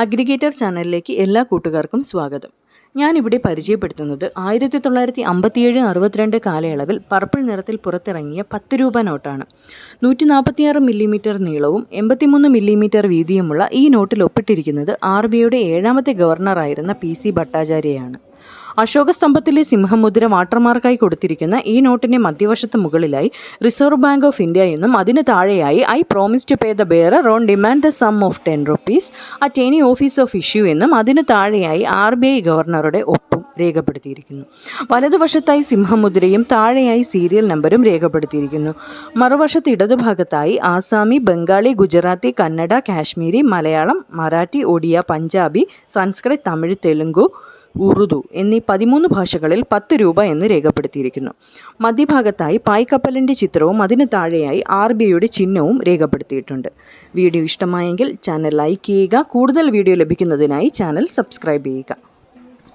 Aggregator ചാനലിലേക്ക് എല്ലാ കൂട്ടുകാർക്കും സ്വാഗതം. ഞാനിവിടെ പരിചയപ്പെടുത്തുന്നത് 1957-62 കാലയളവിൽ പർപ്പിൾ നിറത്തിൽ പുറത്തിറങ്ങിയ 10 രൂപ നോട്ടാണ്. 146 മില്ലിമീറ്റർ നീളവും 83 മില്ലിമീറ്റർ വീതിയുമുള്ള ഈ നോട്ടിൽ ഒപ്പിട്ടിരിക്കുന്നത് RBIയുടെ 7ാമത്തെ ഗവർണറായിരുന്ന PC ഭട്ടാചാര്യയാണ്. അശോക സ്തംഭത്തിലെ സിംഹമുദ്ര വാട്ടർമാർക്കായി കൊടുത്തിരിക്കുന്ന ഈ നോട്ടിന്റെ മധ്യവശത്ത് മുകളിലായി റിസർവ് ബാങ്ക് ഓഫ് ഇന്ത്യ എന്നും അതിന് താഴെയായി I promise to pay the bearer on demand the sum of 10 rupees at any office of issue എന്നും അതിന് താഴെയായി RBI ഗവർണറുടെ ഒപ്പും രേഖപ്പെടുത്തിയിരിക്കുന്നു. വലതുവശത്തായി സിംഹമുദ്രയും താഴെയായി സീരിയൽ നമ്പരും രേഖപ്പെടുത്തിയിരിക്കുന്നു. മറുവശത്ത് ഇടതുഭാഗത്തായി ആസാമി, ബംഗാളി, ഗുജറാത്തി, കന്നഡ, കാശ്മീരി, മലയാളം, മറാഠി, ഒഡിയ, പഞ്ചാബി, സംസ്കൃത്, തമിഴ്, തെലുങ്കു, ഉറുദു എന്നീ 13 ഭാഷകളിൽ 10 രൂപ എന്ന് രേഖപ്പെടുത്തിയിരിക്കുന്നു. മധ്യഭാഗത്തായി പായ്ക്കപ്പലിൻ്റെ ചിത്രവും അതിന് താഴെയായി RBIയുടെ ചിഹ്നവും രേഖപ്പെടുത്തിയിട്ടുണ്ട്. വീഡിയോ ഇഷ്ടമായെങ്കിൽ ചാനൽ ലൈക്ക് ചെയ്യുക. കൂടുതൽ വീഡിയോ ലഭിക്കുന്നതിനായി ചാനൽ സബ്സ്ക്രൈബ് ചെയ്യുക.